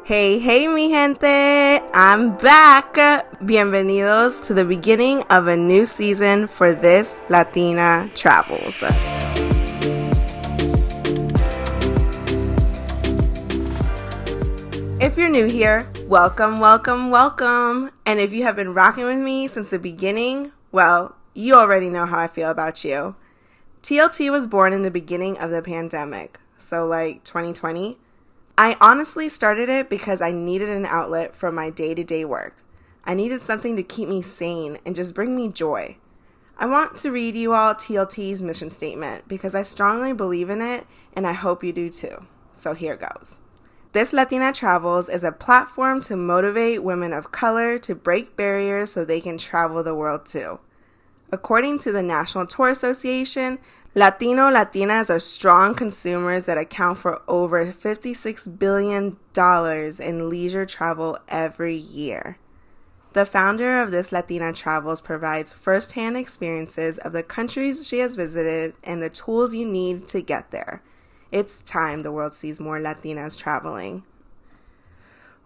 Hey, mi gente! I'm back! Bienvenidos to the beginning of a new season for This Latina Travels. If you're new here, welcome. And if you have been rocking with me since the beginning, well, you already know how I feel about you. TLT was born in the beginning of the pandemic, so like 2020. I honestly started it because I needed an outlet for my day-to-day work. I needed something to keep me sane and just bring me joy. I want to read you all TLT's mission statement because I strongly believe in it and I hope you do too. So here goes. This Latina Travels is a platform to motivate women of color to break barriers so they can travel the world too. According to the National Tour Association, Latinas are strong consumers that account for over $56 billion in leisure travel every year. The founder of This Latina Travels provides first-hand experiences of the countries she has visited and the tools you need to get there. It's time the world sees more Latinas traveling.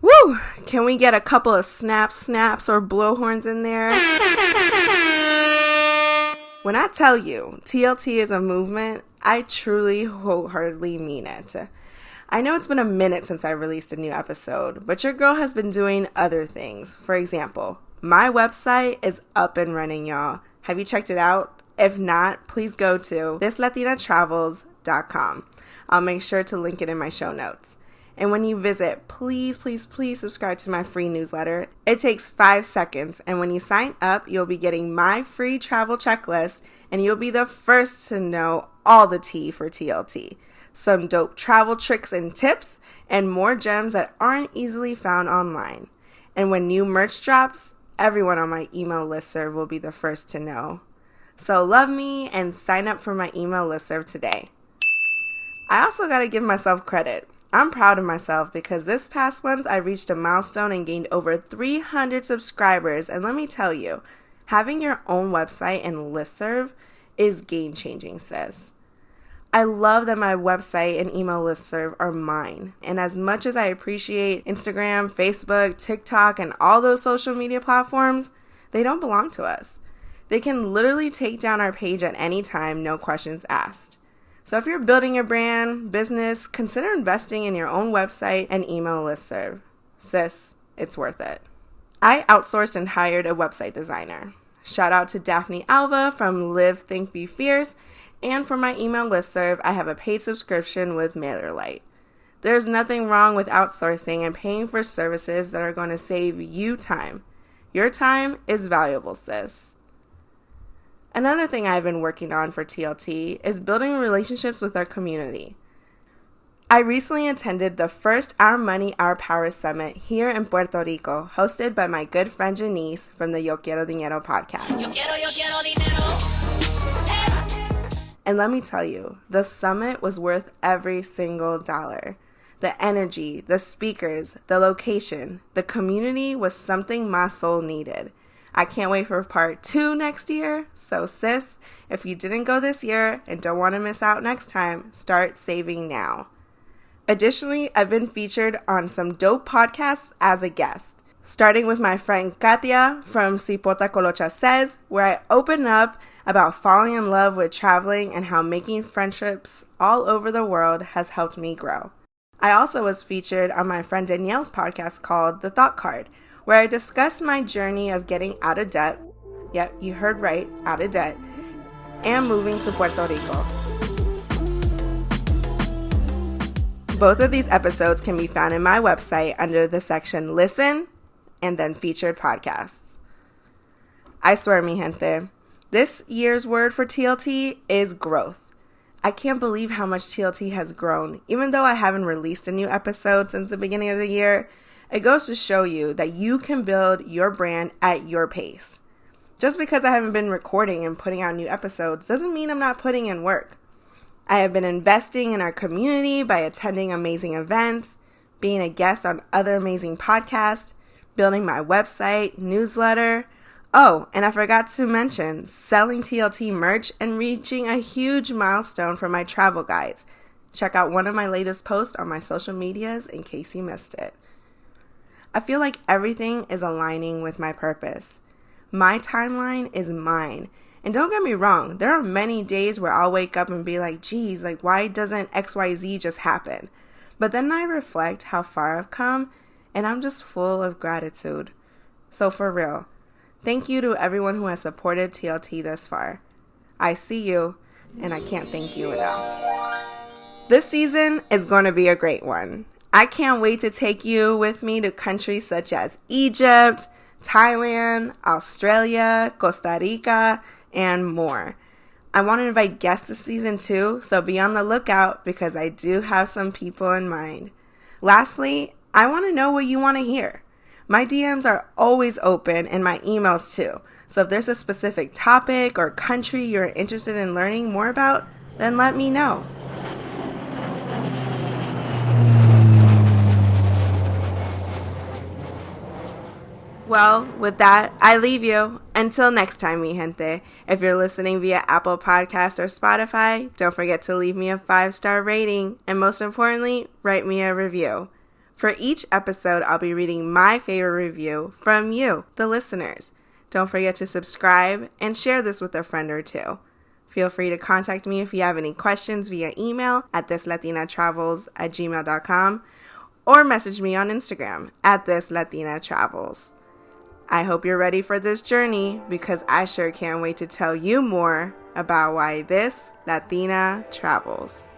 Woo! Can we get a couple of snaps, or blowhorns in there? When I tell you TLT is a movement, I truly wholeheartedly mean it. I know it's been a minute since I released a new episode, but your girl has been doing other things. For example, my website is up and running, y'all. Have you checked it out? If not, please go to thisLatinaTravels.com. I'll make sure to link it in my show notes. And when you visit, please subscribe to my free newsletter. It takes 5 seconds, and when you sign up, you'll be getting my free travel checklist, and you'll be the first to know all the tea for TLT. Some dope travel tricks and tips, and more gems that aren't easily found online. And when new merch drops, everyone on my email listserv will be the first to know. So love me and sign up for my email listserv today. I also gotta give myself credit. I'm proud of myself because this past month I reached a milestone and gained over 300 subscribers. And let me tell you, having your own website and listserv is game-changing, sis. I love that my website and email listserv are mine. And as much as I appreciate Instagram, Facebook, TikTok, and all those social media platforms, they don't belong to us. They can literally take down our page at any time, no questions asked. So if you're building your brand, business, consider investing in your own website and email listserv. Sis, it's worth it. I outsourced and hired a website designer. Shout out to Daphne Alva from Live, Think, Be Fierce. And for my email listserv, I have a paid subscription with MailerLite. There's nothing wrong with outsourcing and paying for services that are going to save you time. Your time is valuable, sis. Another thing I've been working on for TLT is building relationships with our community. I recently attended the first Our Money, Our Power Summit here in Puerto Rico, hosted by my good friend Janice from the Yo Quiero Dinero podcast. Yo quiero dinero. And let me tell you, the summit was worth every single dollar. The energy, the speakers, the location, the community was something my soul needed. I can't wait for part 2 next year. So sis, if you didn't go this year and don't want to miss out next time, start saving now. Additionally, I've been featured on some dope podcasts as a guest, starting with my friend Katia from Cipota Colocha Says, where I open up about falling in love with traveling and how making friendships all over the world has helped me grow. I also was featured on my friend Danielle's podcast called The Thought Card, where I discuss my journey of getting out of debt, yep, you heard right, out of debt, and moving to Puerto Rico. Both of these episodes can be found in my website under the section Listen and then Featured Podcasts. I swear, mi gente, this year's word for TLT is growth. I can't believe how much TLT has grown. Even though I haven't released a new episode since the beginning of the year, it goes to show you that you can build your brand at your pace. Just because I haven't been recording and putting out new episodes doesn't mean I'm not putting in work. I have been investing in our community by attending amazing events, being a guest on other amazing podcasts, building my website, newsletter. Oh, and I forgot to mention selling TLT merch and reaching a huge milestone for my travel guides. Check out one of my latest posts on my social medias in case you missed it. I feel like everything is aligning with my purpose. My timeline is mine. And don't get me wrong, there are many days where I'll wake up and be like, geez, like why doesn't XYZ just happen? But then I reflect how far I've come and I'm just full of gratitude. So for real, thank you to everyone who has supported TLT thus far. I see you and I can't thank you enough. This season is going to be a great one. I can't wait to take you with me to countries such as Egypt, Thailand, Australia, Costa Rica, and more. I want to invite guests this season too, so be on the lookout because I do have some people in mind. Lastly, I want to know what you want to hear. My DMs are always open and my emails too. So if there's a specific topic or country you're interested in learning more about, then let me know. Well, with that, I leave you. Until next time, mi gente. If you're listening via Apple Podcasts or Spotify, don't forget to leave me a 5-star rating, and most importantly, write me a review. For each episode, I'll be reading my favorite review from you, the listeners. Don't forget to subscribe and share this with a friend or two. Feel free to contact me if you have any questions via email at thislatinatravels@gmail.com or message me on Instagram at thislatinatravels. I hope you're ready for this journey because I sure can't wait to tell you more about why this Latina travels.